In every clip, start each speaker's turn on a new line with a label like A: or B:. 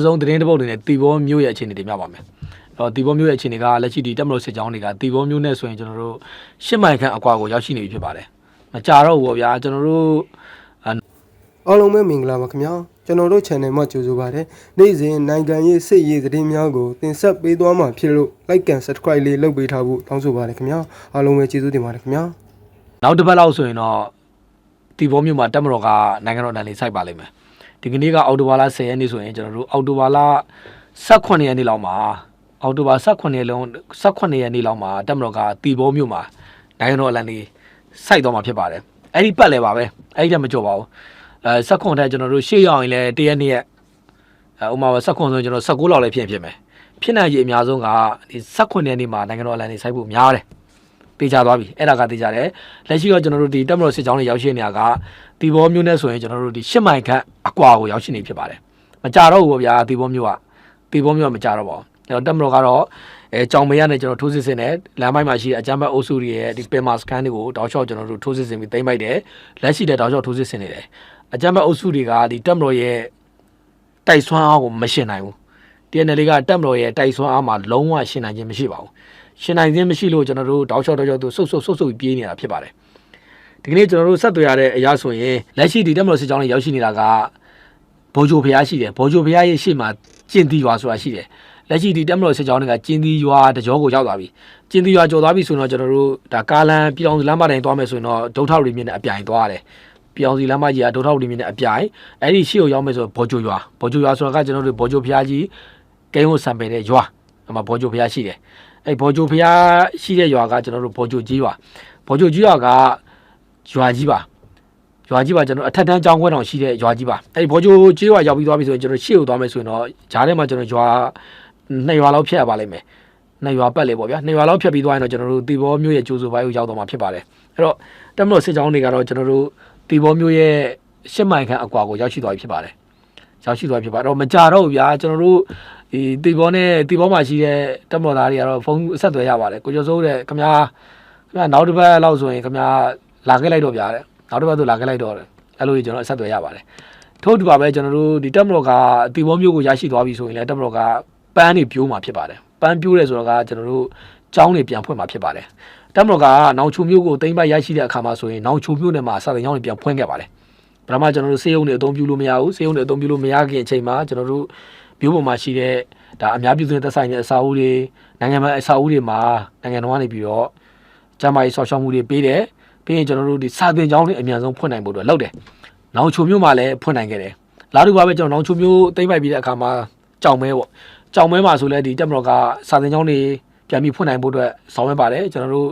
A: ဆုံးသတင်းတစ်ပုဒ်တွေနဲ့တီဘောမျိုးရဲ့အခြေအနေတွေမြပါမယ်။တီဘောမျိုးရဲ့အခြေအနေကလက်ရှိဒီတက်မလို့စစ်ကြောင်းတွေကတီဘောမျိုးနဲ့ဆိုရင်ကျွန်တော်တို့10မိုင်ခန့်အကွာကိုရောက်ရှိနေပြီဖြစ်ပါတယ်။မကြတော့ဘူးဗျာကျွန်တော်တို့
B: အားလုံးပဲမင်္ဂလာပါခင်ဗျာကျွန်တော်တို့ channel မှာကြိုဆိုပါရစေနေ့စဉ်နိုင်ငံရေးစစ်ရေးသတင်းများကိုတင်ဆက်ပေးသွားမှာဖြစ်လို့ like and subscribe လေးလုပ်ပေးထားဖို့တောင်းဆိုပါရစေခင်ဗျာအားလုံးပဲကျေးဇူးတင်ပါတယ်ခင်ဗျာန
A: ောက်တစ်ပတ်လောက်ဆိုရင်တော့တီဘောမျိုးမှာတက်မတော်ကနိုင်ငံတော်တန်လေးစိုက်ပါလိမ့်မယ်ဒီကနေ့ကအော်တိုဘာလ10ရက်နေ့ဆိုရင်ကျွန်တော်တို့အော်တိုဘာလ18ရက်နေ့လောက်မှာအော်တိုဘာ18ရက်နေ့လောက်မှာတက်မတော်ကတီဘောမျိုးမှာနိုင်ငံတော်အလံလေးစိုက်တော့မှာဖြစ်ပါတယ်အဲ့ဒီပတ်လဲပါပဲအဲ့ဒီတည်းမကြော်ပါဘူး16တဲ့ကျွန်တော်တို့ရှေ့ရောက်ရင်လည်းတရက်နေ့ရက်ဥမာ16ဆိုရင်ကျွန်တော်19လောက်လည်းဖြစ်မယ်ဖြစ်နိုင်ကြီးအများဆုံးကဒီ16ရက်နေ့မှာနိုင်ငံတော်အလံလေးစိုက်ဖို့များတယ်တေချာသွားပြီအဲ့ဒါကတေချာတယ်လက်ရှိတော့ကျွန်တော်တို့ဒီတက်မတော်စစ်ကြောင်းတွေရောက်ရှိနေတာကတီဘောမျိုးနဲ့ဆိုရင်ကျွန်တော်တို့ဒီ10မိုင်ခန့်အကွာကိုရောက်ရှိနေဖြစ်ပါတယ်မကြတော့ဘူးဗျာတီဘောမျိုးကမကြတော့ပါဘူးအဲ့တော့တက်မတော်ကတော့ကြောင်မရနဲ့ကျွန်တော်ထိုးစစ်ဆင်တယ်လမ်းပိုင်းမှာရှိတဲ့အကြမ်းဖက်အုပ်စုတွေရဲ့ဒီပင်မာစကန်တွေကိုတောက်လျှောက်ကျွန်တော်တို့ထိုးစစ်ဆင်ပြီးသိမ်းပိုက်တယ်လက်ရှိတဲ့တောက်လျှောက်ထိုးစစ်ဆင်နေတယ်အကြမ်းဖက်အုပ်စုတွေကဒီတက်မတော်ရဲ့တိုက်ဆွမ်းအားကိုမရှင်နိုင်ဘူး TNL ကတက်မတော်ရဲ့တိုက်ဆွမ်းအားမှာလုံးဝရှင်နိုင်ခြင်းမရှိပါဘူးရှင်နိုင်ခြင်းမရှိလို့ကျွန်တော်တို့တောက်လျှောက်သူဆုတ်ပြေးနေတာဖြစ်ပါတယ်ဒီကနေ့ကျွန်တော်တို့ဆက်သွယ်ရတဲ့အရာဆိုရင်လက်ရှိဒီတက်မတော်စစ်ကြောင်းတွေရောက်ရှိနေတာကဘောဂျိုဖျားရှိတယ်ဘောဂျိုဖျားရဲ့ရှေ့မှာကျင်းတီရွာဆိုတာရှိတယ်လက်ရှိဒီတက်မတော်စစ်ကြောင်းတွေကကျင်းတီရွာတကြောကိုရောက်သွားပြီကျင်းတီရွာကျော်သွားပြီဆိုတော့ကျွန်တော်တို့ဒါကားလမ်းပြောင်းလမ်းမတိုင်းသွားမယ်ဆိုရင်တော့ဒုထောက်ရီမြင့်နဲ့အပြိုင်သွားရတယ်ပြောင်းစီလမ်းမကြီးကဒုထောက်ရီမြင့်နဲ့အပြိုင်အဲ့ဒီရှေ့ကိုရောက်မယ်ဆိုဘောဂျိုရွာဆိုတာကကျွန်တော်တို့ဘောဂျိုဖျားကြီးကိန်းကိုစံပယ်တဲ့ရွာအမှဘောဂျိုဖျားရှိတယ်အဲ့ဘောဂျိုဖျားရှိတဲ့ရွာကကျွန်တော်တို့ဘောဂျိုကြီးရွာကရွာကြီးပါကျွန်တော်အထက်တန်းကျောင်းခွဲတောင်ရှိတဲ့ရွာကြီးပါအဲ့ဒီဘောဂျိုကြီးရွာရောက်ပြီးသွားပြီဆိုရင်ကျွန်တော်ရှေ့ကိုသွားမယ်ဆိုရင်တော့ဂျားထဲမှာကျွန်တော်ရွာ2ရွာလောက်ဖြတ်ရပါလိမ့်မယ်2ရွာပတ်လေပေါ့ဗျာ2ရွာလောက်ဖြတ်ပြီးသွားရင်တော့ကျွန်တော်တို့တီဘောမျိုးရဲ့ကျိုးစုပိုင်းကိုရောက်တော့မှာဖြစ်ပါတယ်အဲ့တော့တက်မလို့စစ်ကြောင်းတွေကတော့ကျွန်တော်တို့တီဘောမျိုးရဲ့10မိုင်ခန့်အကွာကိုရောက်ရှိသွားပြီဖြစ်ပါတယ်တော့မကြတော့ဘူးဗျာကျွန်တော်တို့ဒီတီဘောမှာရှိတဲ့တက်မတော်သားတွေကတော့ဖုန်းအဆက်သွယ်ရပါတယ်ကိုကျော်စိုးတဲ့ခင်ဗျာနောက်တစ်ပတ်လောက်ဆိုရင်ခင်ဗျာလာခဲ့လိုက်တော့ဗျာတဲ့နောက်တစ်ပတ်ဆိုလာခဲ့လိုက်တော့အဲ့လိုကြီးကျွန်တော်အဆက်သွယ်ရပါတယ်ထို့တူပါပဲကျွန်တော်တို့ဒီတက်မတော်ကတီဘောမျိုးကိုရရှိသွားပြီဆိုရင်လည်းတက်မတော်ကပန်းတွေပြိုးမှာဖြစ်ပါတယ်ပန်းပြိုးတယ်ဆိုတော့ကကျွန်တော်တို့ကျောင်းတွေပြန်ဖွင့်မှာဖြစ်ပါတယ်တက်မတော်ကနောင်ချိုမျိုးကိုသိမ်းပိုက်ရရှိတဲ့အခါမှာဆိုရင်နောင်ချိုမျိုးနဲ့မှာစာသင်ကျောင်းတွေပြန်ဖွင့်ခဲ့ပါတယ်ပထမကျွန်တော်တို့စေယုံတွေအသုံးပြုလို့မရဘူးစေယုံတွေအသုံးပြုလို့မရခင်အချိန်မှာကျွန်တော်တို့မျိုးပေါ်မှာရှိတဲ့ဒါအများပြည်သူနဲ့သက်ဆိုင်တဲ့အစာအုပ်တွေနိုင်ငံမှာအစာအုပ်တွေမှာနိုင်ငံတော်ကနေပြီးတော့ကျန်းမာရေးဆောက်ရှောက်မှုတွေပေးတယ်ပြီးရင်ကျွန်တော်တို့ဒီစာသင်ကျောင်းတွေအများဆုံးဖွင့်နိုင်ဖို့အတွက်လုပ်တယ်နောင်ချိုမျိုးမှာလည်းဖွင့်နိုင်ခဲ့တယ်လာတူပါပဲကျွန်တော်နောင်ချိုမျိုးသိမ်းပိုက်ပြီးတဲ့အခါမှာကြောင်မဲမှာဆိုလဲဒီတက်မတော်ကစာသင်ကျောင်းတွေပြန်ပြီးဖွင့်နိုင်ဖို့အတွက်ဆောင်ရွက်ပါတယ်ကျွန်တော်တို့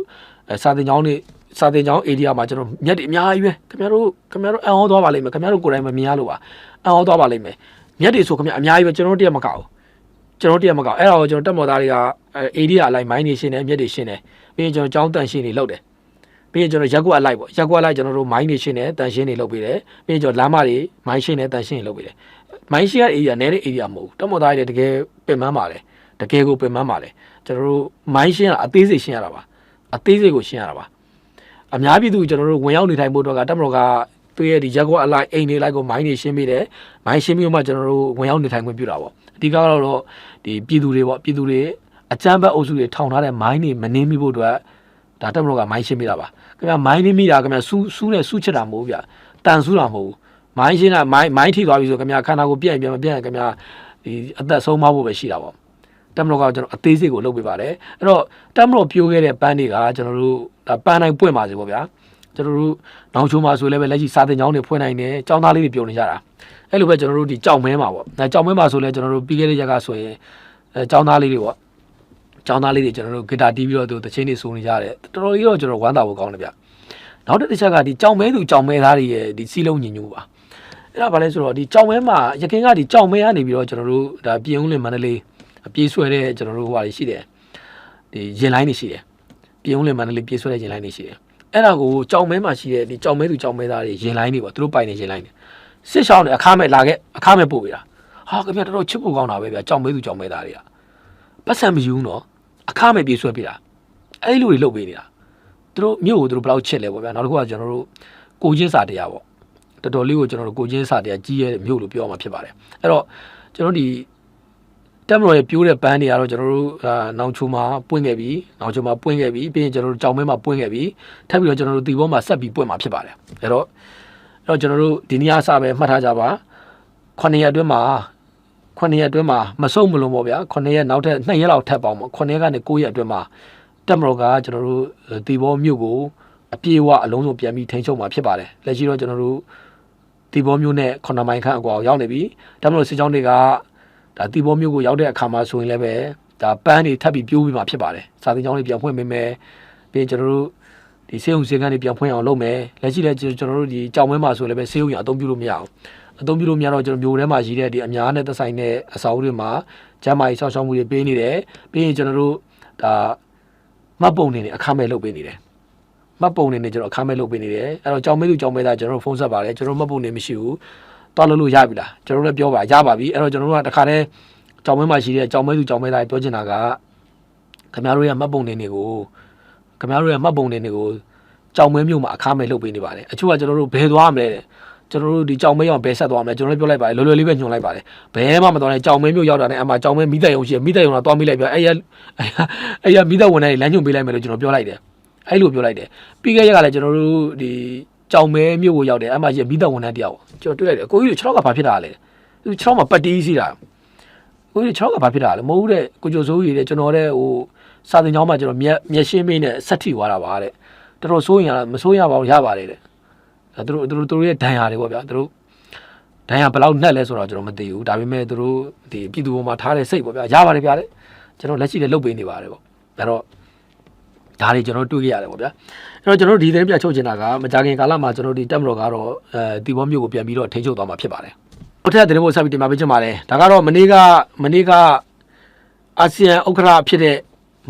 A: စာသင်ကျောင်း area မှာကျွန်တော်မြက်တွေအများကြီးပဲခင်ဗျားတို့အံ့ဩသွားပါလိမ့်မယ်ခင်ဗျားတို့ကိုယ်တိုင်မမြင်ရလို့ပါအံ့ဩသွားပါလိမ့်မယ်မြက်တွေဆိုခင်ဗျာအများကြီးပဲကျွန်တော်တို့တရက်မကောက်အဲ့ဒါကိုကျွန်တော်တက်မော်သားတွေက area အလိုက်မိုင်းနေရှင်းတယ်မြက်တွေရှင်းတယ်ပြီးရင်ကျွန်တော်ကျောင်းတန်ရှင်းတွေလုပ်တယ်ပြီးရင်ကျွန်တော်ရက်ကွက်အလိုက်ကျွန်တော်တို့မိုင်းတွေရှင်းတယ်တန်ရှင်းတွေလုပ်ပေးတယ်ပြီးရင်ကျွန်တော်လမ်းမတွေမိုင်းရှင်းတယ်တန်ရှင်းတွေလုပ်ပေးတယ်မိုင်းရှင်းရ area နဲတဲ့ area မဟုတ်ဘူးတက်မော်သားတွေတကယ်ပင်ပန်းပါတယ်တကယ်ကိုပင်ပန်းပါတယ်ကျွန်တော်တို့မိုင်းရှင်းရအသေးစိတ်ရှင်းရတာပါအသေးစိတ်ကိုရှင်းရတာပါအများပြည်သူကျွန်တော်တို့ဝင်ရောက်နေထိုင်ဖို့အတွက်ကတက်မတော်ကသူရဲ့ဒီရက်ကွက်အလိုက်အိမ်တွေလိုက်ကိုမိုင်းတွေရှင်းပေးတယ်မိုင်းရှင်းပြီးမှကျွန်တော်တို့ဝင်ရောက်နေထိုင်ခွင့်ပြုတာပေါ့အဓိကတော့ဒီပြည်သူတွေအကြမ်းဖက်အုပ်စုတွေထောင်ထားတဲ့မိုင်းတွေမနှင်းမိဖို့အတွက်ဒါတက်မတော်ကမိုင်းရှင်းပေးတာပါခင်ဗျာမိုင်းနှင်းမိတာခင်ဗျာစူးနဲ့စူးချစ်တာမဟုတ်ဘူးဗျတန်စူးတာမဟုတ်ဘူးမိုင်းရှင်းတာမိုင်းထိသွားပြီဆိုခင်ဗျာခန္ဓာကိုယ်ပြန့်မပြန့်ခင်ဗျာဒီအသက်ဆုံးမဖို့ပဲရှိတာပေါ့တက်မတော်ကကျွန်တော်အသေးစိတ်ကိုလုပ်ပေးပါတယ်အဲ့တော့တက်မတော်ပြိုးခဲ့တဲ့ပန်းတွေကကျွန်တော်တို့ပန်းတိုင်းပွင့်ပါစေပေါ့ဗျာကျွန်တော်တို့နောင်ချိုမှာဆိုလည်းပဲလက်ရှိစာသင်ကျောင်းတွေဖွင့်နိုင်တယ်ကျောင်းသားလေးတွေပြုံနေကြတာအဲ့လိုပဲကျွန်တော်တို့ဒီကြောင်မဲမှာပေါ့ကြောင်မဲမှာဆိုလည်းကျွန်တော်တို့ပြီးခဲ့တဲ့ရက်ကဆိုရင်ကျောင်းသားလေးတွေပေါ့ကျောင်းသားလေးတွေကျွန်တော်တို့ဂီတာတီးပြီးတော့သူတချင်းတွေဆိုနေကြတယ်တော်တော်ကြီးတော့ကျွန်တော်ဝမ်းသာဖို့ကောင်းတယ်ဗျနောက်တစ်ချက်ကဒီကြောင်မဲသားတွေရဲ့ဒီစီလုံးညင်ညိုးပါအဲ့ဒါဘာလဲဆိုတော့ဒီကြောင်မဲမှာရခင်ကဒီကြောင်မဲကနေပြီးတော့ကျွန်တော်တို့ဒါပြည်ဦးလင်မန္တလေးပြေးဆွဲတဲ့ကျွန်တော်တို့ဟိုဟာတွေရှိတယ်ဒီရင်လိုင်းတွေရှိတယ်ပြည်ဦးလင်မန္တလေးပြေးဆွဲတဲ့ရင်လိုင်းတွေရှိတယ်အဲ့ဒါကိုကြောင်မဲမှာရှိတဲ့ဒီကြောင်မဲသားတွေရင်လိုင်းတွေပေါ့သူတို့ပိုင်နေရင်လိုင်းတွေစစ်ရှောင်းတွေအခမဲ့ပို့ပေးတာဟာခင်ဗျာတော်တော်ချစ်ဖို့ကောင်းတာပဲဗျာကြောင်မဲသားတွေကပတ်စံမယူတော့အခမဲ့ပြေးဆွဲပေးတာအဲ့လိုတွေလုပ်ပေးနေတာသူတို့မြို့ကိုသူတို့ဘယ်လောက်ချစ်လဲပေါ့ဗျာနောက်တစ်ခုကကျွန်တော်တို့ကိုချင်းစာတရားပေါ့တော်တော်လေးကိုကျွန်တော်တို့ကိုချင်းစာတရားကြီးရဲ့မြို့လို့ပြောရမှာဖြစ်ပါတယ်အဲ့တော့ကျွန်တော်ဒီ တက်မတော်ရဲ့ပြိုးတဲ့ပန်းတွေကတော့ကျွန်တော်တို့နောင်ချိုမှာပွင့်ခဲ့ပြီနောင်ချိုမှာပွင့်ခဲ့ပြီပြီးရင်ကျွန်တော်တို့ကြောင်မဲမှာပွင့်ခဲ့ပြီထပ်ပြီးတော့ကျွန်တော်တို့ဒီဘောမှာဆက်ပြီးပွင့်မှာဖြစ်ပါတယ်အဲ့တော့ကျွန်တော်တို့ဒီနေ့အစပဲမှတ်ထားကြပါ9ရက်အတွင်းမှာမဆုံးမလုံးပေါ့ဗျာ9ရက်နောက်ထပ်2ရက်လောက်ထပ်ပေါင်းပေါ့9ရက်ကနေ9ရက်အတွင်းမှာတက်မတော်ကကျွန်တော်တို့ဒီဘောမြို့ကိုအပြေအဝအလုံးစုံပြန်ပြီးထိန်းချုပ်မှာဖြစ်ပါတယ်လက်ရှိတော့ကျွန်တော်တို့ဒီဘောမြို့နဲ့9မိုင်ခန့်အကွာရောက်နေပြီတက်မတော်စစ်ကြောင်းတွေကဒါတီဘောမျိုးကိုရောက်တဲ့အခါမှာဆိုရင်လည်းပဲဒါပန်းတွေထပ်ပြီးပြိုးပြီးမှဖြစ်ပါတယ်စာသင်ကျောင်းတွေပြန်ဖွင့်ပေးမယ်ပြီးရင်ကျွန်တော်တို့ဒီဆေးရုံဆေးကန်းတွေပြန်ဖွင့်အောင်လုပ်မယ်လက်ရှိလည်းကျွန်တော်တို့ဒီကြောင်မဲမှာဆိုလည်းပဲဆေးရုံရအသုံးပြုလို့မရအောင်အသုံးပြုလို့မရတော့ကျွန်တော်မျိုးထဲမှာရှိတဲ့ဒီအများနဲ့သက်ဆိုင်တဲ့အစာအုပ်တွေမှာကျန်းမာရေးစောင့်ရှောက်မှုတွေပေးနေတယ်ပြီးရင်ကျွန်တော်တို့ဒါမှတ်ပုံနေအခမဲ့လုပ်ပေးနေတယ်မှတ်ပုံနေကျွန်တော်အခမဲ့လုပ်ပေးနေတယ်အဲ့တော့ကြောင်မဲသူကြောင်မဲသားကျွန်တော်ဖုန်းဆက်ပါတယ်ကျွန်တော်မှတ်ပုံနေမရှိဘူးတော်လို့ရပြီလားကျွန်တော်လည်းပြောပါရပါပြီအဲ့တော့ကျွန်တော်တို့ကတခါတည်းကြောင်မဲမှာရှိတဲ့ကြောင်မဲသူကြောင်မဲသားပြောချင်တာကခင်ဗျားတို့ရဲ့မှတ်ပုံနေတွေကိုကြောင်မဲမျိုးမှာအခါမဲ့လုပ်ပေးနေပါတယ်အချို့ကကျွန်တော်တို့ဘယ်သွားမလဲကျွန်တော်တို့ဒီကြောင်မဲရောက်ဘယ်ဆက်သွားမလဲကျွန်တော်လည်းပြောလိုက်ပါတယ်လွယ်လွယ်လေးပဲညွှန်လိုက်ပါတယ်ဘယ်မှမသွားနဲ့ကြောင်မဲမျိုးရောက်တာနဲ့အမှကြောင်မဲမိသက်ရုံရှိမိသက်ရုံတော့သွားမိလိုက်ပြအဲ့ရမိသက်ဝင်တဲ့လမ်းညွှန်ပေးလိုက်မယ်လို့ကျွန်တော်ပြောလိုက်တယ်အဲ့လိုပြောလိုက်တယ်ပြီးခဲ့ရက်ကလည်းကျွန်တော်တို့ဒီကြောင်မဲမြို့ကိုရောက်တယ်အမှရမိသက်ဝင်တဲ့တယောက်ကျွန်တော်တွေ့လိုက်တယ်ကိုကြီးတို့6လောက်ကဘာဖြစ်တာလဲသူ6လောက်မှာပတ်တီးစီးတာကိုကြီး6လောက်ကဘာဖြစ်တာလဲမဟုတ်တဲ့ကိုကျော်စိုးကြီးတဲ့ကျွန်တော်တဲ့ဟိုစာသင်ကျောင်းမှာကျွန်တော်မျက်ရှင်းမင်းနဲ့ဆက်ထိသွားတာပါတဲ့တော်တော်စိုးရင်မစိုးရပါဘူးရပါတယ်တဲ့သူတို့ရဲ့ဒဏ်ရာတွေပေါ့ဗျာသူတို့ဒဏ်ရာဘယ်လောက်နှက်လဲဆိုတော့ကျွန်တော်မသိဘူးဒါပေမဲ့သူတို့ဒီပြည်သူပေါ်မှာထားတဲ့စိတ်ပေါ့ဗျာရပါတယ်ဗျာတဲ့ကျွန်တော်လက်ရှိလည်းလုပ်ပေးနေပါတယ်ပေါ့အဲ့တော့ဒါတွေကျွန်တော်တွေ့ခဲ့ရတယ်ပေါ့ဗျာအဲ့တော့ကျွန်တော်ဒီသတင်းပြချုပ်ချင်တာကမကြခင်ကာလမှာကျွန်တော်ဒီတက်မတော်ကတော့တီဘောမျိုးကိုပြန်ပြီးတော့ထိန်းချုပ်သွားမှာဖြစ်ပါတယ်နောက်ထပ်သတင်းပို့ဆက်ပြီးတင်ပြပေးချင်ပါတယ်ဒါကတော့မနေ့ကအာဆီယံဥက္ကဋ္ဌဖြစ်တဲ့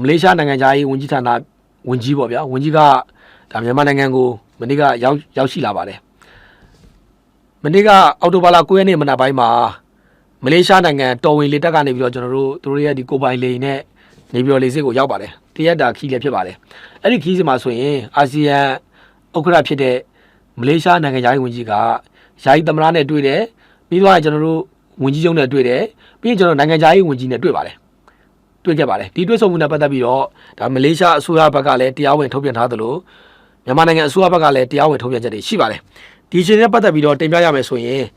A: မလေးရှားနိုင်ငံသားရေးဝန်ကြီးဌာနဝန်ကြီးပေါ့ဗျာဝန်ကြီးကဒါမြန်မာနိုင်ငံကိုမနေ့ကရောက်ရှိလာပါတယ်မနေ့ကအော်တိုဘာလ9ရက်နေ့မနက်ပိုင်းမှာမလေးရှားနိုင်ငံတော်ဝင်လေတပ်ကနေပြီးတော့ကျွန်တော်တို့သူတို့ရဲ့ဒီကိုပိုင်လေနဲ့နေပြီးတော့လေဆိပ်ကိုရောက်ပါတယ်တရက်တာခီးလည်းဖြစ်ပါတယ်အဲ့ဒီခီးစမှာဆိုရင်အာဆီယံဥက္ကဋ္ဌဖြစ်တဲ့မလေးရှားနိုင်ငံသားရေးဝန်ကြီးကယာယီသမ္မတနဲ့တွေ့တယ်ပြီးတော့ကျွန်တော်တို့ဝန်ကြီးချုပ်နဲ့တွေ့တယ်ပြီးရင်ကျွန်တော်နိုင်ငံသားရေးဝန်ကြီးနဲ့တွေ့ပါတယ်တွေ့ခဲ့ပါတယ်ဒီတွေ့ဆုံမှုနဲ့ပတ်သက်ပြီးတော့ဒါမလေးရှားအစိုးရဘက်ကလည်းတရားဝင်ထုတ်ပြန်ထားသလိုမြန်မာနိုင်ငံအစိုးရဘက်ကလည်းတရားဝင်ထုတ်ပြန်ချက်တွေရှိပါတယ်ဒီချိန်နဲ့ပတ်သက်ပြီးတော့တင်ပြရမယ်ဆိုရင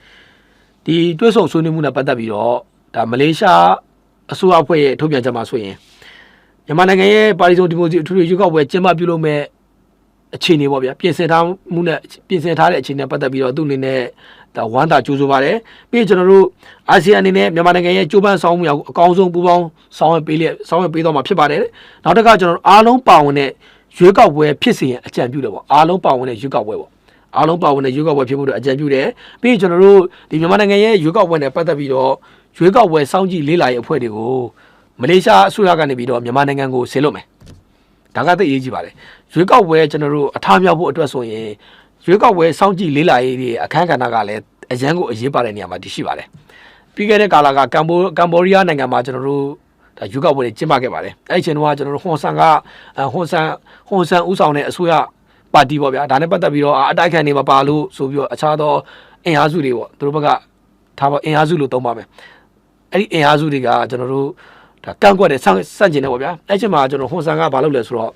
A: ်ဒီတွေ့ဆုံဆွေးနွေးမှုနဲ့ပတ်သက်ပြီးတော့ဒါမလေးရှားအစိုးရအဖွဲ့ရဲ့ထုတ်ပြန်ချက်မှာဆိုရင်မြန်မာနိုင်ငံရဲ့ပါတီစုံဒီမိုကရေစီအထူးရွေးကောက်ပွဲကျင်းပပြုလုပ်မဲ့အခြေအနေပေါ့ဗျာပြင်ဆင်ထားတဲ့အခြေအနေနဲ့ပတ်သက်ပြီးတော့သူ့အနေနဲ့ဒါဝမ်းသာကြိုးဆိုပါတယ်ပြီးရင်ကျွန်တော်တို့အာဆီယံအနေနဲ့မြန်မာနိုင်ငံရဲ့ကြိုးပမ်းဆောင်မှုအကောင်းဆုံးပူးပေါင်းဆောင်ရွက်ပေးတော့မှာဖြစ်ပါတယ်နောက်တစ်ခါကျွန်တော်အားလုံးပါဝင်တဲ့ရွေးကောက်ပွဲဖြစ်စေရင်အကြံပြုတယ်ပေါ့အားလုံးပါဝင်တဲ့ရွေးကောက်ပွဲပေါ့အားလုံးပါဝင်တဲ့ရွေးကောက်ပွဲဖြစ်ဖို့အတွက်အကြံပြုတယ်ပြီးရင်ကျွန်တော်တို့ဒီမြန်မာနိုင်ငံရဲ့ရွေးကောက်ပွဲနဲ့ပတ်သက်ပြီးတော့ရွေးကောက်ပွဲစောင့်ကြည့်လေ့လာရေးအဖွဲ့တွေကိုမလေးရှားအစိုးရကနေပြီးတော့မြန်မာနိုင်ငံကိုဆေလွတ်မယ်ဒါကသိအရေးကြီးပါတယ်ရွေးကောက်ပွဲကျွန်တော်တို့အထားမြောက်ဖို့အတွက်ဆိုရင်ရွေးကောက်ပွဲစောင့်ကြည့်လေ့လာရေးတွေအခမ်းကဏ္ဍကလည်းအရန်ကိုအရေးပါတဲ့နေရာမှာတည်ရှိပါတယ်ပြီးခဲ့တဲ့ကာလကကမ်ဘောဒီးယားနိုင်ငံမှာကျွန်တော်တို့ဒါရွေးကောက်ပွဲတွေကျင်းပခဲ့ပါတယ်အဲ့ဒီအချိန်တုန်းကကျွန်တော်တို့ဟွန်ဆန်ဦးဆောင်တဲ့အစိုးရပါတီပေါ့ဗျာဒါနဲ့ပတ်သက်ပြီးတော့အတိုက်ခံတွေမပါလို့ဆိုပြီးတော့အခြားသောအင်အားစုတွေပေါ့သူတို့ဘက်ကထားပါအင်အားစုလို့သုံးပါမယ်အဲ့ဒီအင်အားစုတွေကကျွန်တော်တို့ဒါကန့်ကွက်တဲ့စန့်ကျင်တယ်ပေါ့ဗျာအဲ့ချိန်မှာကျွန်တော်ဟွန်ဆန်ကဘာလုပ်လဲဆိုတော့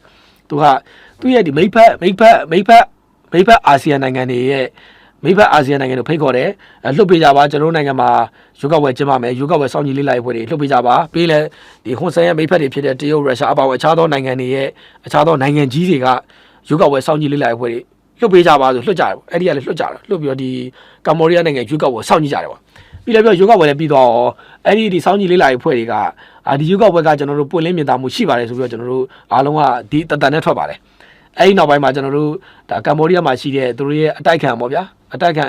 A: သူရဲ့ဒီမိဖက်အာဆီယံနိုင်ငံတွေရဲ့တို့ဖိတ်ခေါ်တယ်လှုပ်ပေးကြပါကျွန်တော်တို့နိုင်ငံမှာရွေးကောက်ပွဲကျင်းပမယ်ရွေးကောက်ပွဲစောင့်ကြည့်လေ့လာရေးပွဲတွေလှုပ်ပေးကြပါပြီးလဲဒီဟွန်ဆန်ရဲ့မိဖက်တွေဖြစ်တဲ့တရုတ်ရုရှားအပါအဝင်အခြားသောနိုင်ငံတွေရဲ့အခြားသောနိုင်ငံကြီးတွေကရွေးကောက်ပွဲစောင့်ကြည့်လေ့လာရေးပွဲတွေလှုပ်ပေးကြပါဆိုလှုပ်ကြတယ်ပေါ့အဲ့ဒီကလည်းလှုပ်ကြတာလှုပ်ပြီးတော့ဒီကမ်ဘောဒီးယားနိုင်ငံရွေးကောက်ပွဲစောင့်ကြည့်ကြတယ်ပေါ့ပြီးလည်းပြောရွေးကောက်ပွဲလည်းပြီးတော့အဲ့ဒီစောင့်ကြည့်လေ့လာရေးဖွဲ့တွေကဒီရွေးကောက်ပွဲကကျွန်တော်တို့ပွင့်လင်းမြင်သာမှုရှိပါတယ်ဆိုပြီးတော့ကျွန်တော်တို့အားလုံးကဒီတန်နဲ့ထွက်ပါတယ်အဲ့ဒီနောက်ပိုင်းမှာကျွန်တော်တို့ဒါကမ်ဘောဒီးယားမှာရှိတဲ့သူတို့ရဲ့အတိုက်ခံပေါ့ဗျာအတိုက်ခ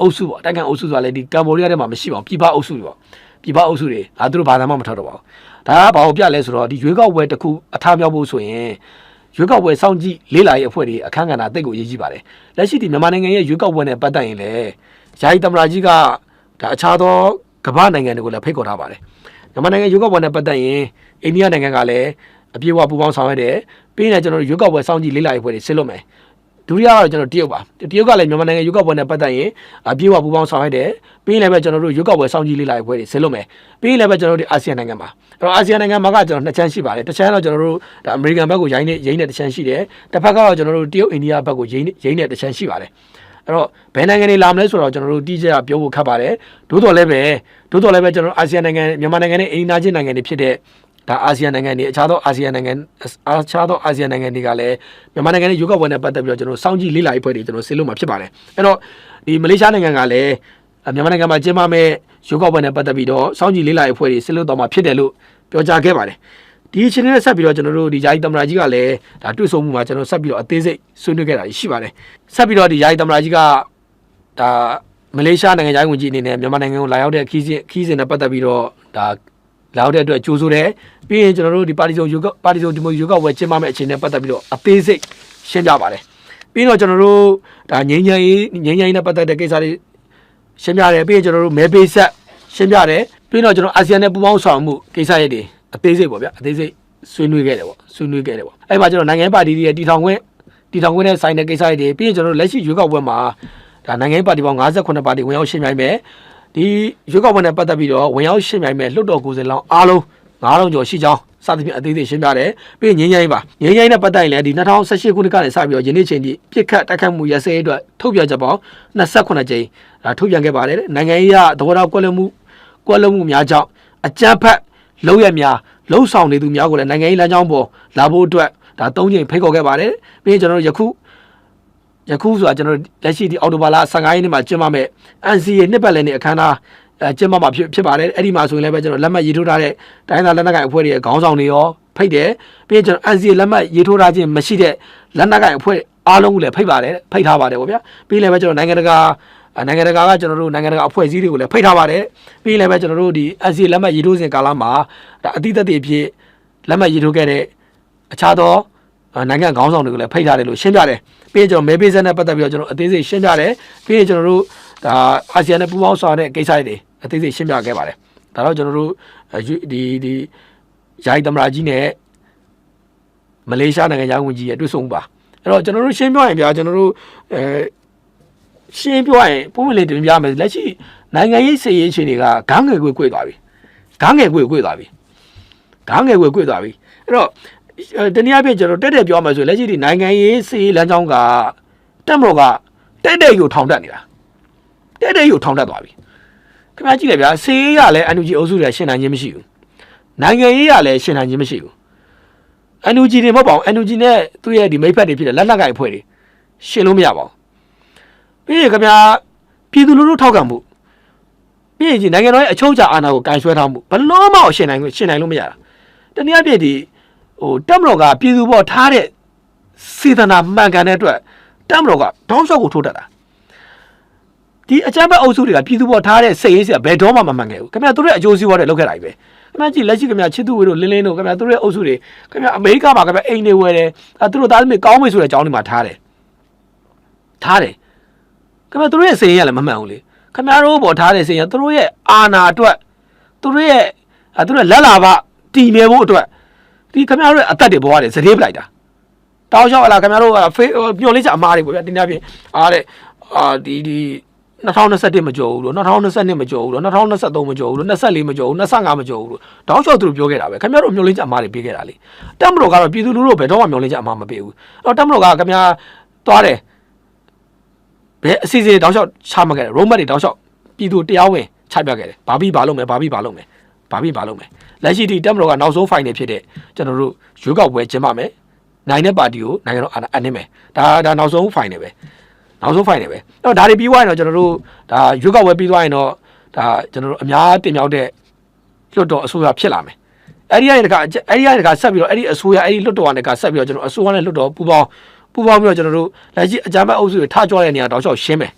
A: ံအုပ်စုပေါ့အတိုက်ခံအုပ်စုဆိုတာလည်းဒီကမ်ဘောဒီးယားထဲမှာမရှိပါဘူးပြည်ပအုပ်စုတွေပေါ့ပြည်ပအုပ်စုတွေသူတို့ဘာသာမှမထွက်တော့ပါဘူးဒါကဘာကိုပြလဲဆိုတော့ဒီရွေးကောက်ပွဲတစ်ခုအထားမြောက်ဖို့ဆိုရင်ရွေးကောက်ပွဲစောင့်ကြည့်လေ့လာရေးအဖွဲ့တွေအခမ်းကဏ္ဍတိတ်ကိုရေးကြည့်ပါတယ်လက်ရှိဒီမြန်မာနိုင်ငံရဲ့ရွေးကောက်ပွဲနဲ့ပတ်သက်ရင်လည်းယာယီသမ္မတကြီးကဒါအခြားသောကမ္ဘာနိုင်ငံတွေကိုလည်းဖိတ်ခေါ်ထားပါတယ်မြန်မာနိုင်ငံရွေးကောက်ပွဲနဲ့ပတ်သက်ရင်အိန္ဒိယနိုင်ငံကလည်းအပြည့်အဝပူးပေါင်းဆောင်ရွက်တယ်ပြီးရင်ကျွန်တော်တို့ရွေးကောက်ပွဲစောင့်ကြည့်လေ့လာရေးအဖွဲ့တွေဆင်းလို့မယ်တ ဒုတိယကတော့ကျွန်တော်တရုတ်ပါတရုတ်ကလည်းမြန်မာနိုင်ငံရွေးကောက်ပွဲနဲ့ပတ်သက်ရင်အပြည့်အဝပူးပေါင်းဆောင်ရွက်တယ်ပြီးရင်လည်းပဲကျွန်တော်တို့ရွေးကောက်ပွဲစောင့်ကြည့်လေ့လာရေးပွဲတွေဆင်လုပ်မယ်ပြီးရင်လည်းပဲကျွန်တော်တို့အာဆီယံနိုင်ငံမှာအဲ့တော့အာဆီယံနိုင်ငံမှာကကျွန်တော်နှစ်ချမ်းရှိပါတယ်တစ်ချမ်းတော့ကျွန်တော်တို့ဒါအမေရိကန်ဘက်ကိုရိုင်းတဲ့တစ်ချမ်းရှိတယ်တစ်ဖက်ကတော့ကျွန်တော်တို့တရုတ်အိန္ဒိယဘက်ကိုရိုင်းတဲ့တစ်ချမ်းရှိပါတယ်အဲ့တော့ဘယ်နိုင်ငံတွေလာမလဲဆိုတော့ကျွန်တော်တို့တိကျပြောဖို့ခက်ပါတယ်သို့တော်လည်းပဲကျွန်တော်အာဆီယံနိုင်ငံမြန်မာနိုင်ငံနဲ့အိန္ဒိယချင်းနိုင်ငံတွေဖြစ်တဲ့ဒါအာဆီယံနိုင်ငံတွေအခြားသောအာဆီယံနိုင်ငံတွေကလည်းမြန်မာနိုင်ငံနဲ့ရွေးကောက်ပွဲနဲ့ပတ်သက်ပြီးတော့ကျွန်တော်စောင့်ကြည့်လေ့လာရေးဖွဲ့တွေကျွန်တော်ဆင်လို့မှာဖြစ်ပါတယ်အဲ့တော့ဒီမလေးရှားနိုင်ငံကလည်းမြန်မာနိုင်ငံမှာကျင်းပမဲ့ရွေးကောက်ပွဲနဲ့ပတ်သက်ပြီးတော့စောင့်ကြည့်လေ့လာရေးဖွဲ့တွေဆင်လို့တော့မှာဖြစ်တယ်လို့ပြောကြားခဲ့ပါတယ်ဒီအချိန်နဲ့ဆက်ပြီးတော့ကျွန်တော်တို့ဒီယာယီသမ္မတကြီးကလည်းဒါတွေ့ဆုံမှုမှာကျွန်တော်ဆက်ပြီးတော့အသေးစိတ်ဆွေးနွေးခဲ့တာရှိပါတယ်ဆက်ပြီးတော့ဒီယာယီသမ္မတကြီးကဒါမလေးရှားနိုင်ငံသားဝန်ကြီးအနေနဲ့မြန်မာနိုင်ငံကိုလာရောက်တဲ့ခီးစဉ်နဲ့ပတ်သက်ပြီးတော့ဒါလာရောက်တဲ့အတွက်ကြိုးဆိုတယ်ပြီးရင်ကျွန်တော်တို့ဒီပါတီစုံဒီမိုရွေးကောက်ပွဲကျင်းပမဲ့အချိန်နဲ့ပတ်သက်ပြီးတော့အသေးစိတ်ရှင်းပြပါတယ်ပြီးတော့ကျွန်တော်တို့ဒါငြိမ်းချမ်းရေးနဲ့ပတ်သက်တဲ့ကိစ္စတွေရှင်းပြတယ်ပြီးရင်ကျွန်တော်တို့မဲပေးဆက်ရှင်းပြတယ်ပြီးတော့ကျွန်တော်အာဆီယံနဲ့ပူးပေါင်းဆောင်မှုကိစ္စရပ်တွေအသေးစိတ်ပေါ့ဗျာအသေးစိတ်ဆွေးနွေးခဲ့တယ်ပေါ့အဲ့မှာကျွန်တော်နိုင်ငံပါတီတွေတီထောင်ခွင့်နဲ့ဆိုင်တဲ့ကိစ္စတွေပြီးရင်ကျွန်တော်တို့လက်ရှိရွေးကောက်ပွဲမှာဒါနိုင်ငံပါတီပေါင်း58ပါတီဝင်ရောက်ရှင်းပြိုင်မယ်ဒီရွေးကောက်ပွဲနဲ့ပတ်သက်ပြီးတော့ဝင်ရောက်ရှင်းပြိုင်မယ်လွှတ်တော်ကိုယ်စားလှယ်အားလုံး9000ကျော်ရှိကြောင်းစသဖြင့်အသေးစိတ်ရှင်းပြတယ်ပြီးရင်ငြိမ်းချမ်းနဲ့ပတ်သက်ရင်လည်းဒီ2018ခုနှစ်ကနေစပြီးတော့ယနေ့ချိန်ထိပြစ်ခတ်တိုက်ခတ်မှုရစဲအတွက်ထုတ်ပြန်ချက်ပေါင်း28ကြိမ်ဒါထုတ်ပြန်ခဲ့ပါတယ်နိုင်ငံရေးအသဘောထားကွက်လွန်မှုများကြောင့်အကြမ်းဖက်လုပ်ရများလှုံ့ဆော်နေသူများကိုလည်းနိုင်ငံရေးလမ်းကြောင်းပေါ်လာဖို့အတွက်ဒါ3ကြိမ်ဖိတ်ခေါ်ခဲ့ပါတယ်ပြီးရင်ကျွန်တော်တို့ယခုဆိုတာကျွန်တော်လက်ရှိဒီအော်တိုဘာလ15ရက်နေ့မှာကျင်းပမဲ့ NCA နှစ်ပတ်လည်နေ့အခမ်းအနားကျင်းပမှာဖြစ်ပါတယ်အဲ့ဒီမှာဆိုရင်လည်းပဲကျွန်တော်လက်မှတ်ရေးထိုးထားတဲ့တိုင်းသားလက်နက်ကိုင်အဖွဲ့တွေရဲ့ခေါင်းဆောင်တွေရောဖိတ်တယ်ပြီးရင်ကျွန်တော် NCA လက်မှတ်ရေးထိုးထားခြင်းမရှိတဲ့လက်နက်ကိုင်အဖွဲ့အားလုံးကိုလည်းဖိတ်ထားပါတယ်ပေါ့ဗျာပြီးလည်းပဲကျွန်တော်နိုင်ငံတကာကကျွန်တော်တို့နိုင်ငံတကာအဖွဲ့အစည်းတွေကိုလည်းဖိတ်ထားပါတယ်ပြီးလည်းပဲကျွန်တော်တို့ဒီ NCA လက်မှတ်ရေးထိုးစဉ်ကာလမှာဒါအတိအသက်တွေဖြစ်လက်မှတ်ရေးထိုးခဲ့တဲ့အခြားသောနိုင်ငံခေါင်းဆောင်တွေကိုလည်းဖိတ်ထားတယ်လို့ရှင်းပြတယ်ပြီးရင်ကျွန်တော်မဲပေးဆက်နဲ့ပတ်သက်ပြီးတော့ကျွန်တော်အသေးစိတ်ရှင်းပြတယ်ပြီးရင်ကျွန်တော်တို့ဒါအာဆီယံနဲ့ပူးပေါင်းဆောင်တဲ့ကိစ္စတွေအသေးစိတ်ရှင်းပြခဲ့ပါတယ်ဒါတော့ကျွန်တော်တို့ဒီယာယီသမ္မတကြီးနဲ့မလေးရှားနိုင်ငံသားဝန်ကြီးရဲ့တွေ့ဆုံပါအဲ့တော့ကျွန်တော်တို့ရှင်းပြရင်ဗျာကျွန်တော်တို့ရှင်းပြရင်ပုံမှန်လေးတင်ပြမယ်လက်ရှိနိုင်ငံရေးစည်ရေးအခြေအနေကဂန်းငယ်ကွေ့သွားပြီအဲ့တော့တနည်းအားဖြင့်ကျွန်တော်တက်ပြောမှဆိုလက်ရှိဒီနိုင်ငံရေးစည်ရေးလမ်းကြောင်းကတက်မတော်ကတက်ကိုထောင်တက်နေတာတက်ကိုထောင်တက်သွားပြီခင်ဗျားကြည့်လိုက်ဗျာစည်ရေးရလဲ NUG အုပ်စုတွေရှင်းနိုင်ခြင်းမရှိဘူးနိုင်ငံရေးရလဲရှင်းနိုင်ခြင်းမရှိဘူး NUG တွေမဟုတ်ပါဘူး NUG နဲ့သူ့ရဲ့ဒီမိတ်ဖက်တွေဖြစ်တဲ့လက်နက်ကိုင်အဖွဲ့တွေရှင်းလို့မရပါဘူးပြီးရင်ခင်ဗျားပြည်သူလူထုထောက်ခံမှုပြီးရင်ဒီနိုင်ငံတော်ရဲ့အချုပ်အခြာအာဏာကိုကင်ဆွဲထားမှုဘလို့မှရှင်းနိုင်လို့မရတာတနည်းအားဖြင့်ဒီတက်မတော်ကပြည်သူပေါ်ထားတဲ့စေတနာမှန်ကန်တဲ့အတွက်တက်မတော်ကတောင်းလျှောက်ကိုထိုးတက်တာဒီအကြမ်းဖက်အုပ်စုတွေကပြည်သူပေါ်ထားတဲ့စိတ်ရင်းစရာဘယ်တော့မှမမှန်ခဲ့ဘူးခင်ဗျာသူတို့အကျိုးစီးပွားတွေလုပ်ခဲ့တာကြီးပဲခင်ဗျာကြည့်လက်ရှိခင်ဗျာချစ်သူဝေတို့လင်းလင်းတို့ခင်ဗျာသူတို့ရဲ့အုပ်စုတွေခင်ဗျာအမေရိကမှာခင်ဗျာအိမ်တွေဝယ်တယ်သူတို့သားသမီးကောင်းမေဆိုတဲ့အကြောင်းတွေမှာထားတယ်ခင်ဗျာသူတို့ရဲ့စိတ်ရင်းကလည်းမမှန်ဘူးလေခင်ဗျားတို့ပေါ်ထားတဲ့စိတ်ရင်းသူတို့ရဲ့အာဏာအတွက်သူတို့လက်လာပတည်မြဲဖို့အတွက်ဒီခင်ဗျားတို့ရဲ့အသက်တွေပေါ်ရတယ်စတေးပလိုက်တာတောင်းလျှောက်လာခင်ဗျားတို့မျော်လင့်ချက်အမားတွေပေါ့ဗျာဒီနေ့ပြင်ဒီ2021မကြော်ဘူးလို့2022မကြော်ဘူးလို့2023မကြော်ဘူးလို့24မကြော်ဘူး25မကြော်ဘူးလို့တောင်းလျှောက်သူတို့ပြောခဲ့တာပဲခင်ဗျားတို့မျော်လင့်ချက်အမားတွေပေးခဲ့တာလေတက်မတော်ကတော့ပြည်သူလူထုဘယ်တော့မှမျော်လင့်ချက်အမားမပေးဘူးအဲ့တော့တက်မတော်ကခင်ဗျားသွားတယ်ဘယ်အစီအစဉ်တောင်းလျှောက်ချမှတ်ခဲ့တယ်ရိုးမတ်တွေတောင်းလျှောက်ပြည်သူတရားဝင်ချပြခဲ့တယ်ဘာပြီးဘာလုပ်မယ်လက်ရှိဒီတက်မတော်ကနောက်ဆုံး final ဖြစ်တဲ့ကျွန်တော်တို့ရွေးကောက်ပွဲကျင်းပမယ်နိုင်တဲ့ပါတီကိုနိုင်ငံတော်အနှင်းမယ်ဒါနောက်ဆုံး final ပဲအဲ့တော့ဒါတွေပြီးသွားရင်တော့ကျွန်တော်တို့ဒါရွေးကောက်ပွဲပြီးသွားရင်တော့ဒါကျွန်တော်တို့အများတင်မြောက်တဲ့လွှတ်တော်အစိုးရဖြစ်လာမယ်အဲ့ဒီကနေတခါဆက်ပြီးတော့အဲ့ဒီအစိုးရအဲ့ဒီလွှတ်တော်ကနေတခါဆက်ပြီးတော့ကျွန်တော်အစိုးရနဲ့လွှတ်တော်ပူပေါင်းပြီးတော့ကျွန်တော်တို့လက်ရှိအကြမ်းဖက်အုပ်စုတွေထားကြွတဲ့နေရာတောက်လျှောက်ရှင်းမယ်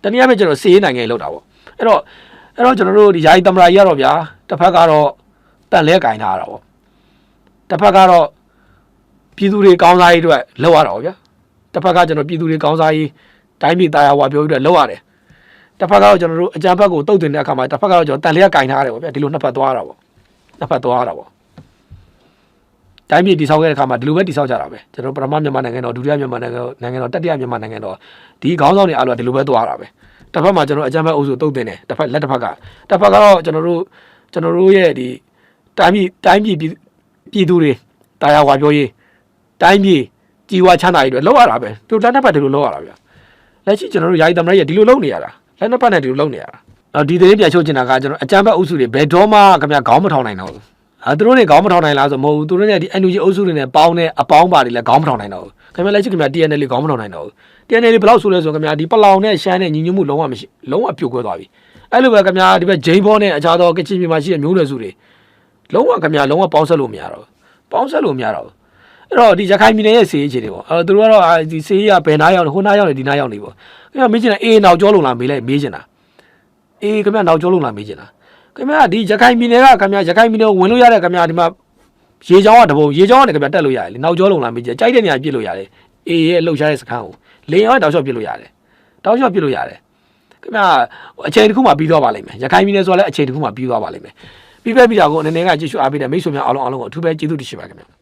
A: တနည်းအားဖြင့်ကျွန်တော်စီးရေးနိုင်ငံလောက်တာပေါ့အဲ့တော့ကျွန်တော်တို့ဒီယာယီသမ္မတကြီးကတော့ဗျာတစ်ဖက်ကတော့တန်လဲကင်ထားတာပေါ့တစ်ဖက်ကတော့ပြည်သူတွေကောင်းစားရေးအတွက်လောက်ရတာပေါ့ဗျာတစ်ဖက်ကကျွန်တော်ပြည်သူတွေကောင်းစားရေးတိုင်းပြည်တာယာဝပြောပြီးတော့လောက်ရတယ်တစ်ဖက်ကတော့ကျွန်တော်တို့အကြမ်းဖက်ကိုတုတ်တင်တဲ့အခါမှာတစ်ဖက်ကတော့ကျွန်တော်တန်လဲကင်ထားရတယ်ပေါ့ဗျာဒီလိုနှစ်ဖက်သွားတာပေါ့ တိုင်းပြည်တည်ဆောက်ခဲ့တဲ့အခါမှာဒီလိုပဲတည်ဆောက်ကြတာပဲကျွန်တော်ပထမမြန်မာနိုင်ငံတော်ဒုတိယမြန်မာနိုင်ငံတော်တတိယမြန်မာနိုင်ငံတော်ဒီခေါင်းဆောင်တွေအားလုံးဒီလိုပဲသွားတာပဲတစ်ဖက်မှာကျွန်တော်အကြမ်းဖက်အုပ်စုတုံ့တင်တယ်တစ်ဖက်လက်တစ်ဖက်ကတော့ကျွန်တော်တို့ရဲ့ဒီတိုင်းပြည်ပြည်သူတွေတာယာဝါပြောရေးတိုင်းပြည်ကြီးဝါချမ်းသာရေးတွေလောက်ရတာပဲသူလက်တစ်ဖက်ဒီလိုလောက်ရတာဗျလက်ရှိကျွန်တော်တို့ယာယီသမရရဲ့ဒီလိုလုပ်နေရတာလက်နှစ်ဖက်နဲ့ဒီလိုလုပ်နေရတာဒီသတင်းပြန်ချုပ်ချင်တာကကျွန်တော်အကြမ်းဖက်အုပ်စုတွေဘယ်တော့မှခင်ဗျာခေါင်းမထောင်နိုင်တော့ဘူးသူတို့တွေခေါင်းမထောင်နိုင်လားဆိုမဟုတ်ဘူးသူတို့နဲ့ဒီ NUG အုပ်စုတွေနဲ့ပေါင်းတဲ့အပေါင်းပါတွေလည်းခေါင်းမထောင်နိုင်တော့ဘူးခင်ဗျာလက်ရှိခင်ဗျာ TNL ခေါင်းမထောင်နိုင်တော့ဘူး TNL ဘယ်လောက်ဆိုလဲဆိုခင်ဗျာဒီပလောင်နဲ့ရှမ်းနဲ့ညီညွတ်မှုလုံးဝမရှိလုံးဝပြိုကွဲသွားပြီအဲ့လိုပဲခင်ဗျာဒီဘက်ဂျိမ်းဘောနဲ့အခြားသောကချင်ပြည်မှာရှိတဲ့မျိုးနွယ်စုတွေလုံးဝခင်ဗျာလုံးဝပေါင်းဆက်လို့မရတော့ဘူးအဲ့တော့ဒီရခိုင်ပြည်နယ်ရဲ့စီးရေးခြေတွေပေါ့သူတို့ကတော့ဒီစီးရေးကဘယ်နားရောက်နေဟိုနားရောက်နေဒီနားရောက်နေပေါ့ခင်ဗျာမေးချင်တာအေးနောက်ကျောလုံးလားမေးချင်တာအေးခင်ဗျာနောက်ကျောလုံးလားမေးချင်တာခင်ဗျာဒီရခိုင်ပြည်နယ်ကခင်ဗျာရခိုင်ပြည်နယ်ဝင်လို့ရတဲ့ခင်ဗျာဒီမှာရေချောင်းကတဘုံရေချောင်းကနေခင်ဗျာတက်လို့ရတယ်လေနောက်ကျောလုံးလားမေးချင်ကြိုက်တဲ့နေရာပြစ်လို့ရတယ်အေးရဲ့လှုပ်ရှားတဲ့စခန်းကိုလေရောတောက်လျှောက်ပြစ်လို့ရတယ်ခင်ဗျာအချိန်တစ်ခုမှပြီးသွားပါလိမ့်မယ်ရခိုင်ပြည်နယ်ဆိုတော့လည်းအချိန်တစ်ခုမှပြီးသွားပါလိမ့်မယ်ပြီးတာကိုအနေနဲ့ကကြည့်ရှုအားပေးတဲ့မိတ်ဆွေများအားလုံးကိုအထူးပဲကျေးဇူးတင်ရှိပါခင်ဗျာ